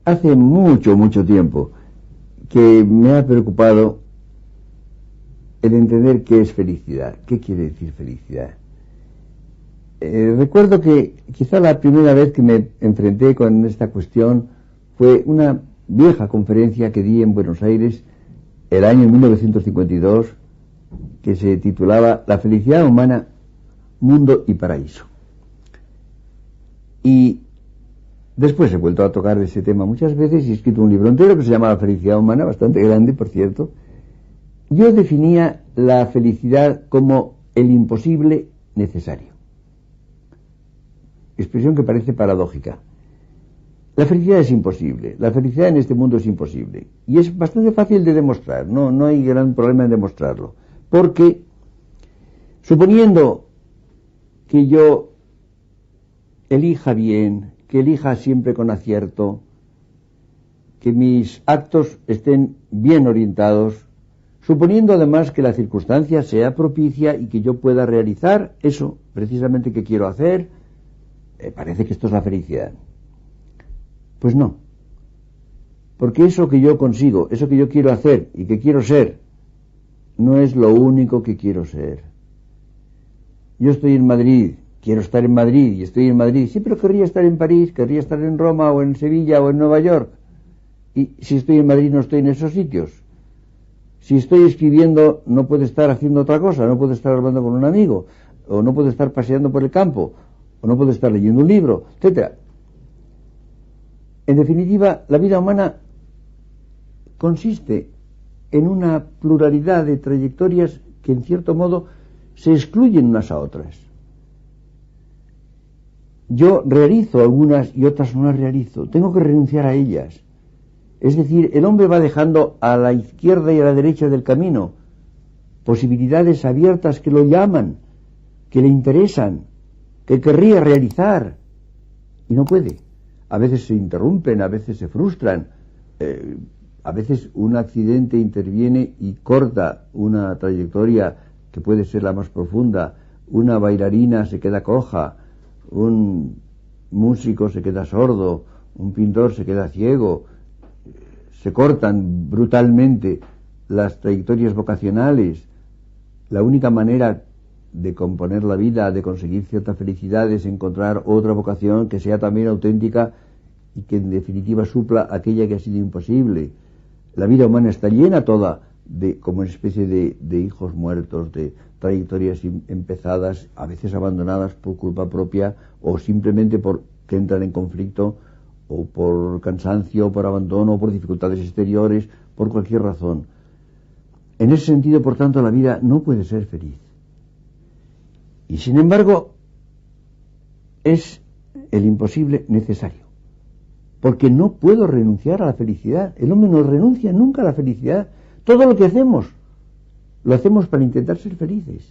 Hace mucho, mucho tiempo que me ha preocupado el entender qué es felicidad, qué quiere decir felicidad. Recuerdo que quizá la primera vez que me enfrenté con esta cuestión fue una vieja conferencia que di en Buenos Aires el año 1952, que se titulaba La felicidad humana, mundo y paraíso. Y después he vuelto a tocar ese tema muchas veces y he escrito un libro entero que se llama La felicidad humana, bastante grande, por cierto. Yo definía la felicidad como el imposible necesario. Expresión que parece paradójica. La felicidad es imposible, la felicidad en este mundo es imposible. Y es bastante fácil de demostrar, no hay gran problema en demostrarlo. Porque, suponiendo que yo elija bien, que elija siempre con acierto, que mis actos estén bien orientados, suponiendo además que la circunstancia sea propicia y que yo pueda realizar eso precisamente que quiero hacer, parece que esto es la felicidad. Pues no. Porque eso que yo consigo, eso que yo quiero hacer y que quiero ser, no es lo único que quiero ser. Yo estoy en Madrid, quiero estar en Madrid y estoy en Madrid, sí, pero querría estar en París, querría estar en Roma o en Sevilla o en Nueva York. Y si estoy en Madrid no estoy en esos sitios. Si estoy escribiendo no puedo estar haciendo otra cosa, no puedo estar hablando con un amigo, o no puedo estar paseando por el campo, o no puedo estar leyendo un libro, etcétera. En definitiva, la vida humana consiste en una pluralidad de trayectorias que en cierto modo se excluyen unas a otras. Yo realizo algunas y otras no las realizo, tengo que renunciar a ellas. Es decir, el hombre va dejando a la izquierda y a la derecha del camino posibilidades abiertas que lo llaman, que le interesan, que querría realizar y no puede. A veces se interrumpen, a veces se frustran, a veces un accidente interviene y corta una trayectoria que puede ser la más profunda, una bailarina se queda coja, un músico se queda sordo, un pintor se queda ciego, se cortan brutalmente las trayectorias vocacionales. La única manera de componer la vida, de conseguir cierta felicidad, es encontrar otra vocación que sea también auténtica y que en definitiva supla aquella que ha sido imposible. La vida humana está llena toda de como una especie de hijos muertos, de trayectorias empezadas, a veces abandonadas por culpa propia o simplemente porque entran en conflicto o por cansancio, por abandono, por dificultades exteriores, por cualquier razón. En ese sentido, por tanto, la vida no puede ser feliz. Y sin embargo, es el imposible necesario. Porque no puedo renunciar a la felicidad. El hombre no renuncia nunca a la felicidad. Todo lo que hacemos, lo hacemos para intentar ser felices.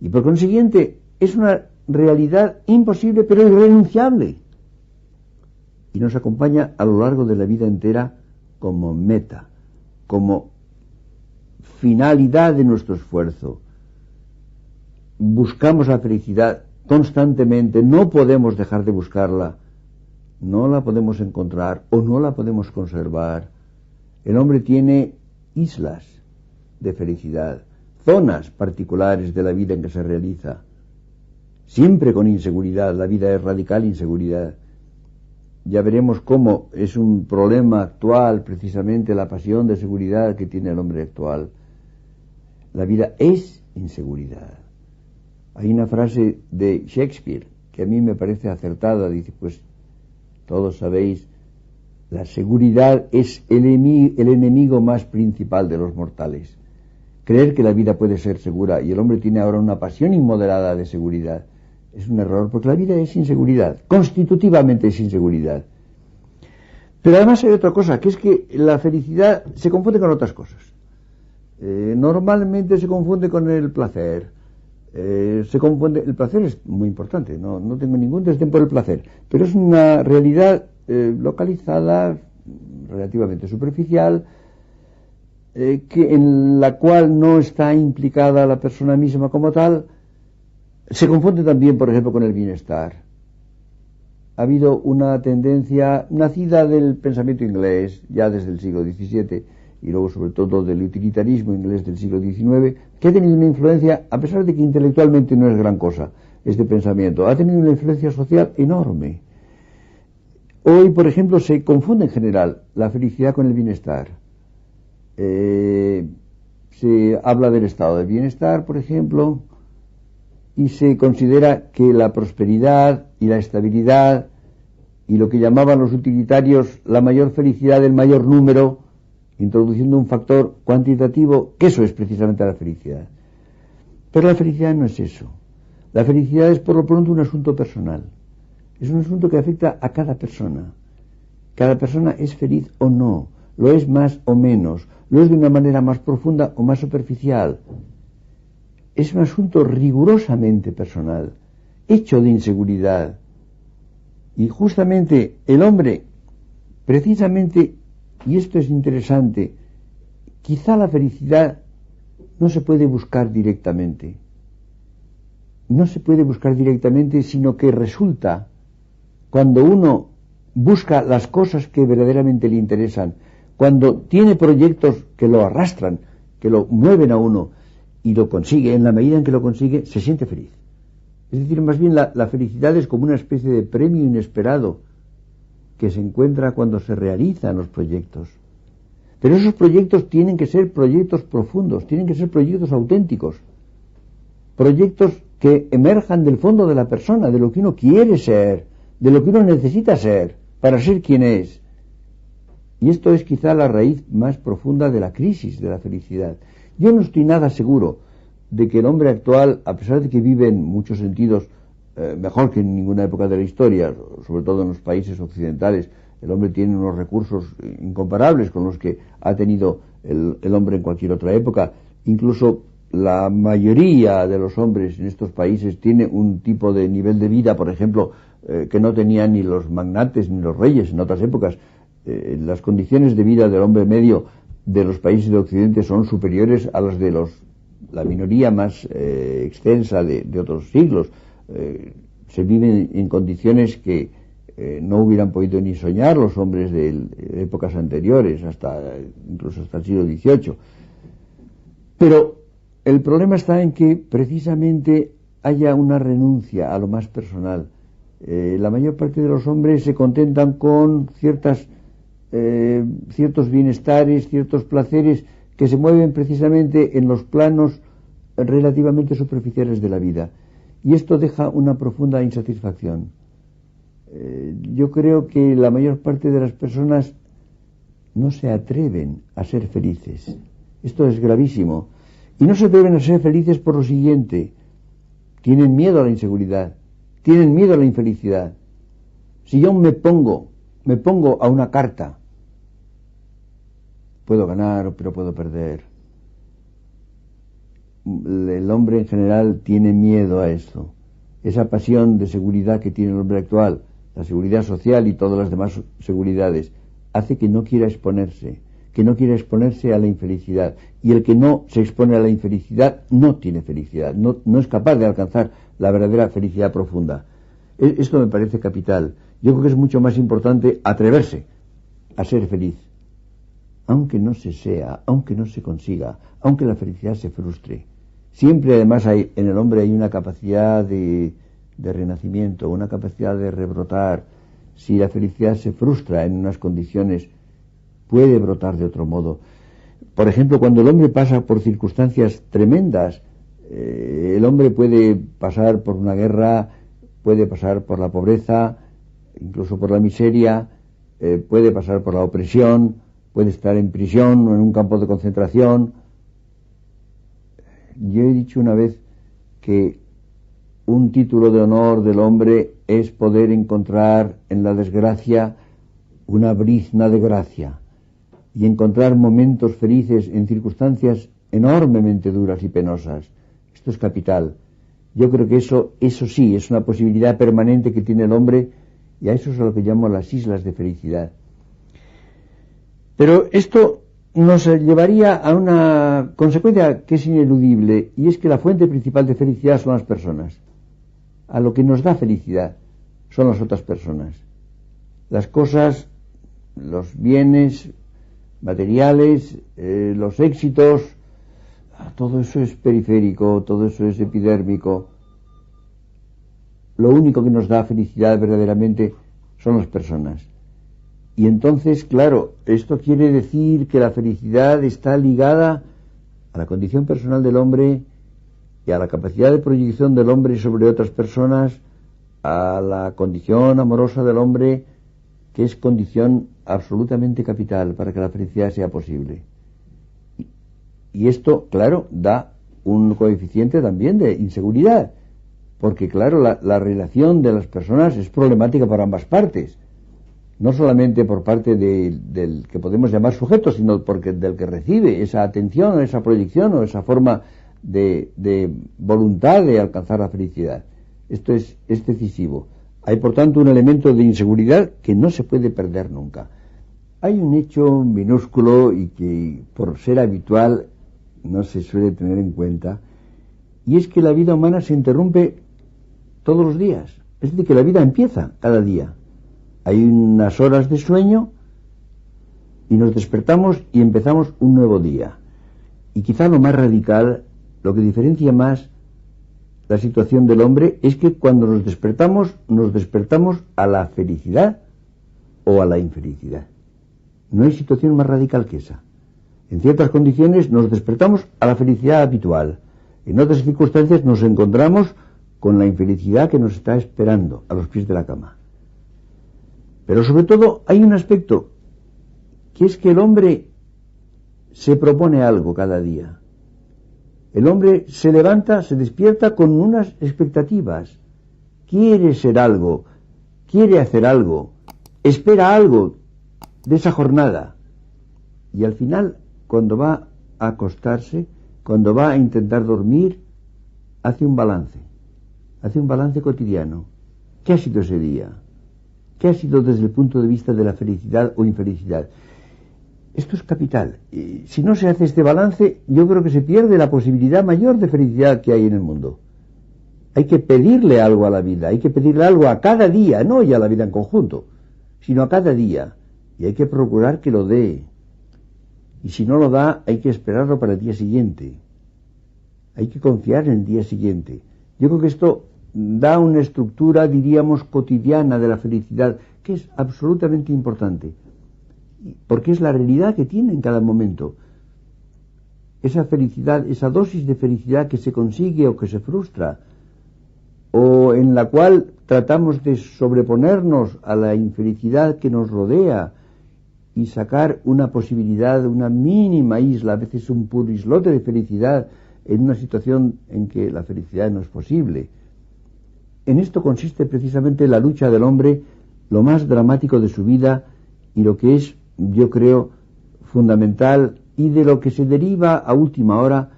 Y por consiguiente, es una realidad imposible, pero irrenunciable. Y nos acompaña a lo largo de la vida entera como meta, como finalidad de nuestro esfuerzo. Buscamos la felicidad constantemente, no podemos dejar de buscarla, no la podemos encontrar o no la podemos conservar. El hombre tiene islas de felicidad, zonas particulares de la vida en que se realiza, siempre con inseguridad. La vida es radical inseguridad. Ya veremos cómo es un problema actual precisamente la pasión de seguridad que tiene el hombre actual. La vida es inseguridad. Hay una frase de Shakespeare que a mí me parece acertada, dice, pues todos sabéis, la seguridad es el enemigo más principal de los mortales. Creer que la vida puede ser segura y el hombre tiene ahora una pasión inmoderada de seguridad es un error, porque la vida es inseguridad, constitutivamente es inseguridad. Pero además hay otra cosa, que es que la felicidad se confunde con otras cosas. Normalmente se confunde con el placer. El placer es muy importante, no tengo ningún desdén por el placer, pero es una realidad localizada, relativamente superficial, en la cual no está implicada la persona misma como tal. Se confunde también, por ejemplo, con el bienestar. ha habido una tendencia nacida del pensamiento inglés ya desde el siglo XVII y luego sobre todo del utilitarismo inglés del siglo XIX, que ha tenido una influencia, a pesar de que intelectualmente no es gran cosa este pensamiento, ha tenido una influencia social enorme. Hoy, por ejemplo, se confunde en general la felicidad con el bienestar. Se habla del estado de bienestar, por ejemplo, y se considera que la prosperidad y la estabilidad y lo que llamaban los utilitarios la mayor felicidad del mayor número, introduciendo un factor cuantitativo, que eso es precisamente la felicidad. Pero la felicidad no es eso. La felicidad es por lo pronto un asunto personal. Es un asunto que afecta a cada persona. Cada persona es feliz o no, lo es más o menos, lo es de una manera más profunda o más superficial. Es un asunto rigurosamente personal, hecho de inseguridad. Y justamente el hombre, precisamente, y esto es interesante, quizá la felicidad no se puede buscar directamente. No se puede buscar directamente, sino que resulta cuando uno busca las cosas que verdaderamente le interesan, cuando tiene proyectos que lo arrastran, que lo mueven a uno y lo consigue, en la medida en que lo consigue, se siente feliz. Es decir, más bien la felicidad es como una especie de premio inesperado que se encuentra cuando se realizan los proyectos. Pero esos proyectos tienen que ser proyectos profundos, tienen que ser proyectos auténticos, proyectos que emerjan del fondo de la persona, de lo que uno quiere ser, de lo que uno necesita ser para ser quien es. Y esto es quizá la raíz más profunda de la crisis de la felicidad. Yo no estoy nada seguro de que el hombre actual, a pesar de que vive en muchos sentidos mejor que en ninguna época de la historia, sobre todo en los países occidentales, el hombre tiene unos recursos incomparables con los que ha tenido el hombre en cualquier otra época. Incluso la mayoría de los hombres en estos países tiene un tipo de nivel de vida, por ejemplo, que no tenían ni los magnates ni los reyes en otras épocas. Las condiciones de vida del hombre medio de los países de Occidente son superiores a las de la minoría más extensa de otros siglos. Se viven en condiciones que no hubieran podido ni soñar los hombres de épocas anteriores, incluso hasta el siglo XVIII. Pero el problema está en que precisamente haya una renuncia a lo más personal. La mayor parte de los hombres se contentan con ciertos bienestares, ciertos placeres que se mueven precisamente en los planos relativamente superficiales de la vida. Y esto deja una profunda insatisfacción. Yo creo que la mayor parte de las personas no se atreven a ser felices. Esto es gravísimo. Y no se atreven a ser felices por lo siguiente: tienen miedo a la inseguridad, tienen miedo a la infelicidad. Si yo me pongo a una carta, puedo ganar, pero puedo perder. El hombre en general tiene miedo a esto. Esa pasión de seguridad que tiene el hombre actual, la seguridad social y todas las demás seguridades, hace que no quiera exponerse a la infelicidad. Y el que no se expone a la infelicidad no tiene felicidad, no es capaz de alcanzar la verdadera felicidad profunda. Esto me parece capital. Yo creo que es mucho más importante atreverse a ser feliz, aunque no se sea, aunque no se consiga, aunque la felicidad se frustre. Siempre además en el hombre hay una capacidad de renacimiento, una capacidad de rebrotar. Si la felicidad se frustra en unas condiciones, puede brotar de otro modo. Por ejemplo, cuando el hombre pasa por circunstancias tremendas, el hombre puede pasar por una guerra, puede pasar por la pobreza, incluso por la miseria, puede pasar por la opresión, puede estar en prisión o en un campo de concentración. Yo he dicho una vez que un título de honor del hombre es poder encontrar en la desgracia una brizna de gracia y encontrar momentos felices en circunstancias enormemente duras y penosas. Esto es capital. Yo creo que eso sí es una posibilidad permanente que tiene el hombre, y a eso es a lo que llamo las islas de felicidad. Pero esto nos llevaría a una consecuencia que es ineludible, y es que la fuente principal de felicidad son las personas. A lo que nos da felicidad son las otras personas. Las cosas, los bienes materiales, los éxitos, todo eso es periférico, todo eso es epidérmico. Lo único que nos da felicidad verdaderamente son las personas. Y entonces, claro, esto quiere decir que la felicidad está ligada a la condición personal del hombre y a la capacidad de proyección del hombre sobre otras personas, a la condición amorosa del hombre, que es condición absolutamente capital para que la felicidad sea posible. Y esto, claro, da un coeficiente también de inseguridad, porque, claro, la relación de las personas es problemática para ambas partes, no solamente por parte del que podemos llamar sujeto, sino porque del que recibe esa atención, o esa proyección, o esa forma de voluntad de alcanzar la felicidad. Esto es decisivo. Hay, por tanto, un elemento de inseguridad que no se puede perder nunca. Hay un hecho minúsculo y que, por ser habitual, no se suele tener en cuenta, y es que la vida humana se interrumpe todos los días. Es decir, que la vida empieza cada día. Hay unas horas de sueño y nos despertamos y empezamos un nuevo día. Y quizá lo más radical, lo que diferencia más la situación del hombre, es que cuando nos despertamos a la felicidad o a la infelicidad. No hay situación más radical que esa. En ciertas condiciones nos despertamos a la felicidad habitual. En otras circunstancias nos encontramos con la infelicidad que nos está esperando a los pies de la cama. Pero sobre todo hay un aspecto, que es que el hombre se propone algo cada día. El hombre se levanta, se despierta con unas expectativas. Quiere ser algo, quiere hacer algo, espera algo de esa jornada. Y al final, cuando va a acostarse, cuando va a intentar dormir, hace un balance cotidiano. ¿Qué ha sido ese día? ¿Qué ha sido desde el punto de vista de la felicidad o infelicidad? Esto es capital. Si no se hace este balance, yo creo que se pierde la posibilidad mayor de felicidad que hay en el mundo. Hay que pedirle algo a la vida, hay que pedirle algo a cada día, no ya a la vida en conjunto, sino a cada día. Y hay que procurar que lo dé. Y si no lo da, hay que esperarlo para el día siguiente. Hay que confiar en el día siguiente. Yo creo que esto da una estructura, diríamos, cotidiana de la felicidad, que es absolutamente importante, porque es la realidad que tiene en cada momento. Esa felicidad, esa dosis de felicidad que se consigue o que se frustra, o en la cual tratamos de sobreponernos a la infelicidad que nos rodea y sacar una posibilidad, una mínima isla, a veces un puro islote de felicidad en una situación en que la felicidad no es posible. En esto consiste precisamente la lucha del hombre, lo más dramático de su vida y lo que es, yo creo, fundamental y de lo que se deriva a última hora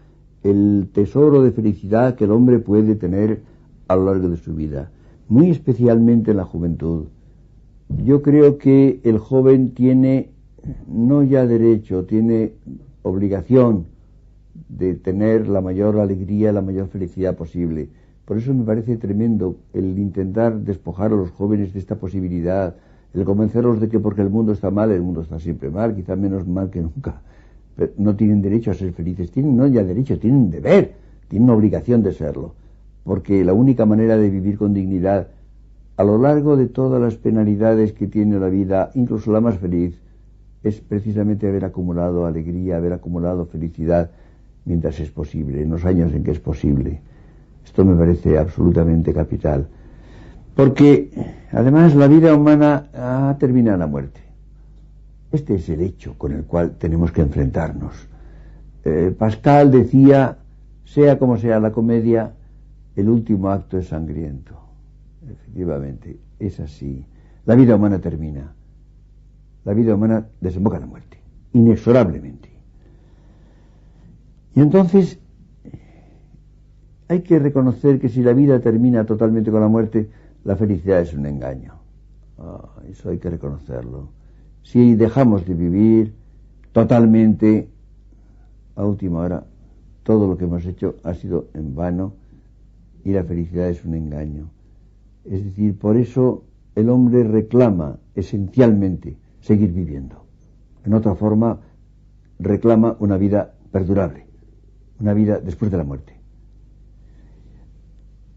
el tesoro de felicidad que el hombre puede tener a lo largo de su vida, muy especialmente en la juventud. Yo creo que el joven tiene no ya derecho, tiene obligación de tener la mayor alegría, la mayor felicidad posible. Por eso me parece tremendo el intentar despojar a los jóvenes de esta posibilidad, el convencerlos de que porque el mundo está mal, el mundo está siempre mal, quizá menos mal que nunca. Pero no tienen derecho a ser felices, tienen no ya derecho, tienen deber, tienen obligación de serlo. Porque la única manera de vivir con dignidad, a lo largo de todas las penalidades que tiene la vida, incluso la más feliz, es precisamente haber acumulado alegría, haber acumulado felicidad mientras es posible, en los años en que es posible. Esto me parece absolutamente capital. Porque, además, la vida humana termina en la muerte. Este es el hecho con el cual tenemos que enfrentarnos. Pascal decía, sea como sea la comedia, el último acto es sangriento. Efectivamente, es así. La vida humana termina. La vida humana desemboca en la muerte, inexorablemente. Y entonces hay que reconocer que si la vida termina totalmente con la muerte, la felicidad es un engaño. Eso hay que reconocerlo. Si dejamos de vivir totalmente, a última hora, todo lo que hemos hecho ha sido en vano y la felicidad es un engaño. Es decir, por eso el hombre reclama esencialmente seguir viviendo. En otra forma, reclama una vida perdurable, una vida después de la muerte.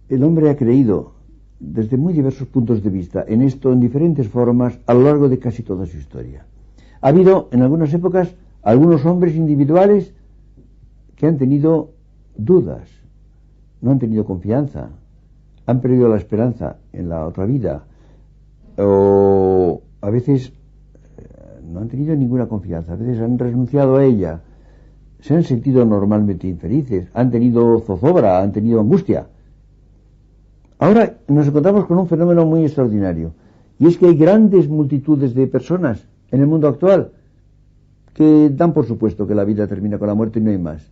El hombre ha creído, desde muy diversos puntos de vista, en esto en diferentes formas a lo largo de casi toda su historia. Ha habido en algunas épocas algunos hombres individuales que han tenido dudas, no han tenido confianza, han perdido la esperanza en la otra vida, o a veces no han tenido ninguna confianza, a veces han renunciado a ella, se han sentido normalmente infelices, han tenido zozobra, han tenido angustia. Ahora nos encontramos con un fenómeno muy extraordinario, y es que hay grandes multitudes de personas en el mundo actual que dan por supuesto que la vida termina con la muerte y no hay más.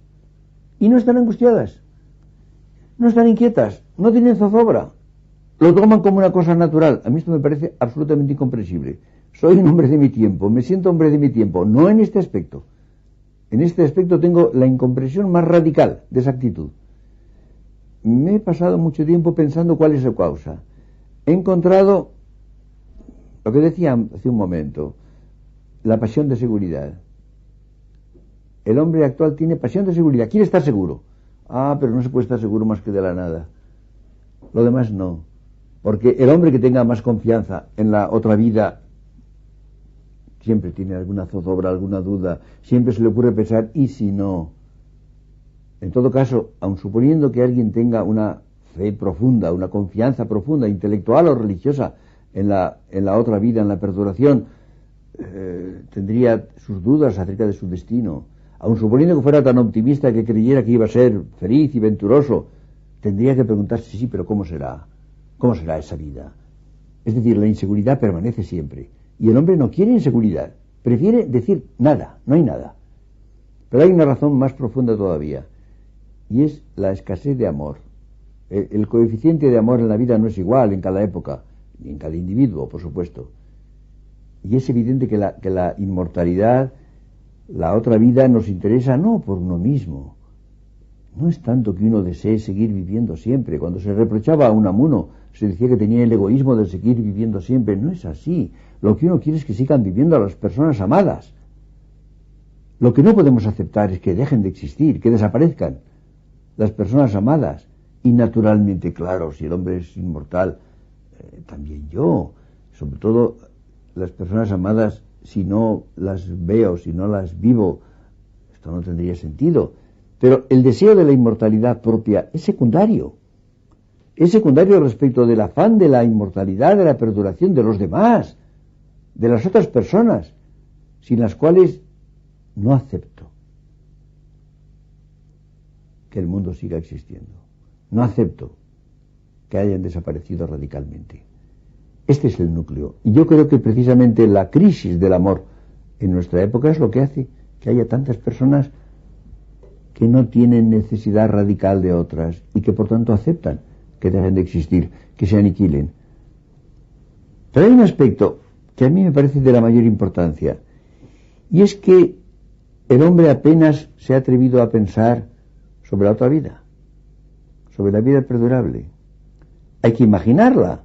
Y no están angustiadas, no están inquietas, no tienen zozobra, lo toman como una cosa natural. A mí esto me parece absolutamente incomprensible. Soy un hombre de mi tiempo, me siento hombre de mi tiempo, no en este aspecto. En este aspecto tengo la incomprensión más radical de esa actitud. Me he pasado mucho tiempo pensando cuál es su causa. He encontrado lo que decía hace un momento, la pasión de seguridad. El hombre actual tiene pasión de seguridad, quiere estar seguro. Pero no se puede estar seguro más que de la nada. Lo demás no. Porque el hombre que tenga más confianza en la otra vida siempre tiene alguna zozobra, alguna duda, siempre se le ocurre pensar, ¿y si no? En todo caso, aun suponiendo que alguien tenga una fe profunda, una confianza profunda, intelectual o religiosa en la otra vida, en la perduración, tendría sus dudas acerca de su destino. Aun suponiendo que fuera tan optimista que creyera que iba a ser feliz y venturoso, tendría que preguntarse, sí, pero ¿cómo será? ¿Cómo será esa vida? Es decir, la inseguridad permanece siempre. Y el hombre no quiere inseguridad, prefiere decir nada, no hay nada. Pero hay una razón más profunda todavía, y es la escasez de amor. El coeficiente de amor en la vida no es igual en cada época, ni en cada individuo, por supuesto. Y es evidente que la inmortalidad, la otra vida, nos interesa no por uno mismo. No es tanto que uno desee seguir viviendo siempre. Cuando se reprochaba a Unamuno, se decía que tenía el egoísmo de seguir viviendo siempre. No es así. Lo que uno quiere es que sigan viviendo a las personas amadas. Lo que no podemos aceptar es que dejen de existir, que desaparezcan las personas amadas. Y naturalmente, claro, si el hombre es inmortal, también yo. Sobre todo las personas amadas, si no las veo, si no las vivo, esto no tendría sentido. Pero el deseo de la inmortalidad propia es secundario. Es secundario respecto del afán de la inmortalidad, de la perduración de los demás, de las otras personas, sin las cuales no acepto que el mundo siga existiendo. No acepto que hayan desaparecido radicalmente. Este es el núcleo. Y yo creo que precisamente la crisis del amor en nuestra época es lo que hace que haya tantas personas que no tienen necesidad radical de otras y que por tanto aceptan que dejen de existir, que se aniquilen. Pero hay un aspecto que a mí me parece de la mayor importancia, y es que el hombre apenas se ha atrevido a pensar sobre la otra vida, sobre la vida perdurable. Hay que imaginarla.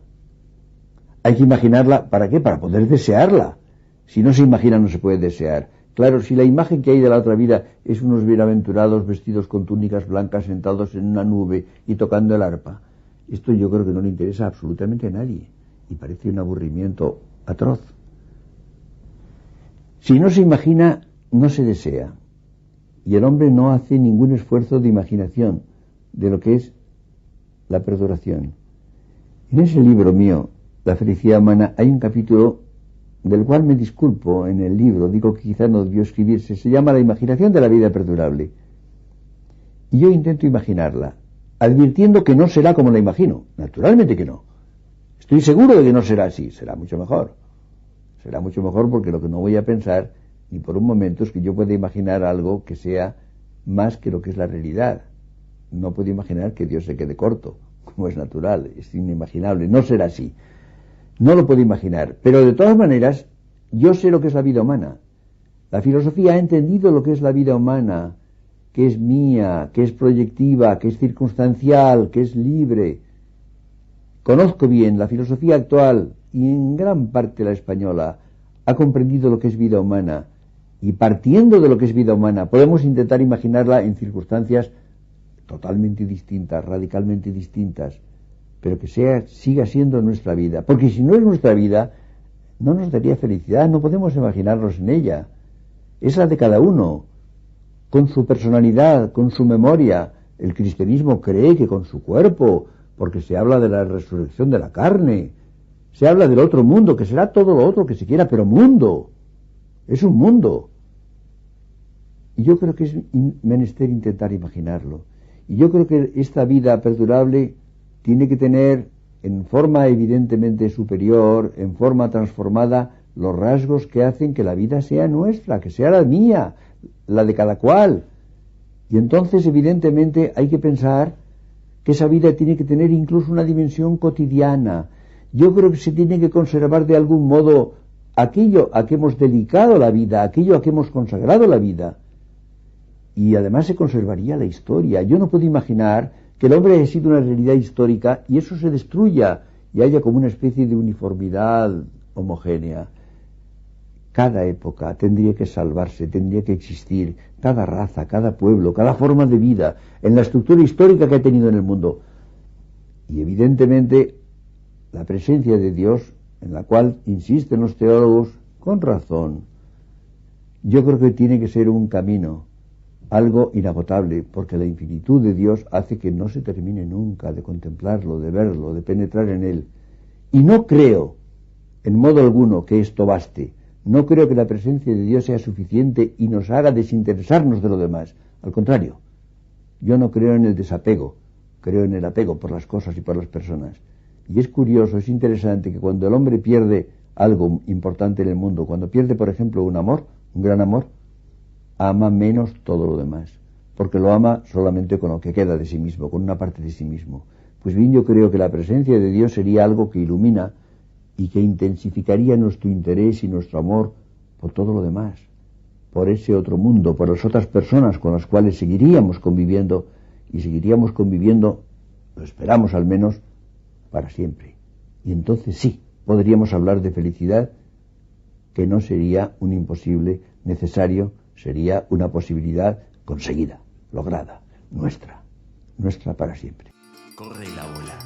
Hay que imaginarla, ¿para qué? Para poder desearla. Si no se imagina, no se puede desear. Claro, si la imagen que hay de la otra vida es unos bienaventurados vestidos con túnicas blancas sentados en una nube y tocando el arpa, esto yo creo que no le interesa absolutamente a nadie y parece un aburrimiento atroz. Si no se imagina, no se desea, y el hombre no hace ningún esfuerzo de imaginación de lo que es la perduración. En ese libro mío, La felicidad humana, hay un capítulo del cual me disculpo en el libro, digo que quizá no debió escribirse, se llama La imaginación de la vida perdurable. Y yo intento imaginarla, advirtiendo que no será como la imagino, naturalmente que no. Estoy seguro de que no será así, será mucho mejor. Será mucho mejor porque lo que no voy a pensar ni por un momento es que yo pueda imaginar algo que sea más que lo que es la realidad. No puedo imaginar que Dios se quede corto, como es natural, es inimaginable, no será así. No lo puedo imaginar, pero de todas maneras, yo sé lo que es la vida humana. La filosofía ha entendido lo que es la vida humana, que es mía, que es proyectiva, que es circunstancial, que es libre. Conozco bien la filosofía actual y en gran parte la española ha comprendido lo que es vida humana, y partiendo de lo que es vida humana, podemos intentar imaginarla en circunstancias totalmente distintas, radicalmente distintas, pero que siga siendo nuestra vida. Porque si no es nuestra vida, no nos daría felicidad, no podemos imaginarnos en ella. Es la de cada uno, con su personalidad, con su memoria. El cristianismo cree que con su cuerpo, porque se habla de la resurrección de la carne, se habla del otro mundo, que será todo lo otro que se quiera, pero mundo, es un mundo. Y yo creo que es menester intentar imaginarlo. Y yo creo que esta vida perdurable tiene que tener, en forma evidentemente superior, en forma transformada, los rasgos que hacen que la vida sea nuestra, que sea la mía, la de cada cual. Y entonces, evidentemente, hay que pensar que esa vida tiene que tener incluso una dimensión cotidiana. Yo creo que se tiene que conservar de algún modo aquello a que hemos dedicado la vida, aquello a que hemos consagrado la vida. Y además se conservaría la historia. Yo no puedo imaginar que el hombre haya sido una realidad histórica y eso se destruya y haya como una especie de uniformidad homogénea. Cada época tendría que salvarse, tendría que existir, cada raza, cada pueblo, cada forma de vida, en la estructura histórica que ha tenido en el mundo. Y evidentemente la presencia de Dios, en la cual insisten los teólogos, con razón, yo creo que tiene que ser un camino, algo inagotable, porque la infinitud de Dios hace que no se termine nunca de contemplarlo, de verlo, de penetrar en él. Y no creo, en modo alguno, que esto baste. No creo que la presencia de Dios sea suficiente y nos haga desinteresarnos de lo demás. Al contrario, yo no creo en el desapego, creo en el apego por las cosas y por las personas. Y es curioso, es interesante que cuando el hombre pierde algo importante en el mundo, cuando pierde, por ejemplo, un amor, un gran amor, ama menos todo lo demás, porque lo ama solamente con lo que queda de sí mismo, con una parte de sí mismo. Pues bien, yo creo que la presencia de Dios sería algo que ilumina y que intensificaría nuestro interés y nuestro amor por todo lo demás, por ese otro mundo, por las otras personas con las cuales seguiríamos conviviendo y seguiríamos conviviendo, lo esperamos al menos, para siempre. Y entonces sí, podríamos hablar de felicidad, que no sería un imposible necesario, sería una posibilidad conseguida, lograda, nuestra para siempre. Corre la bola.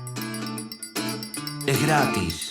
Es gratis.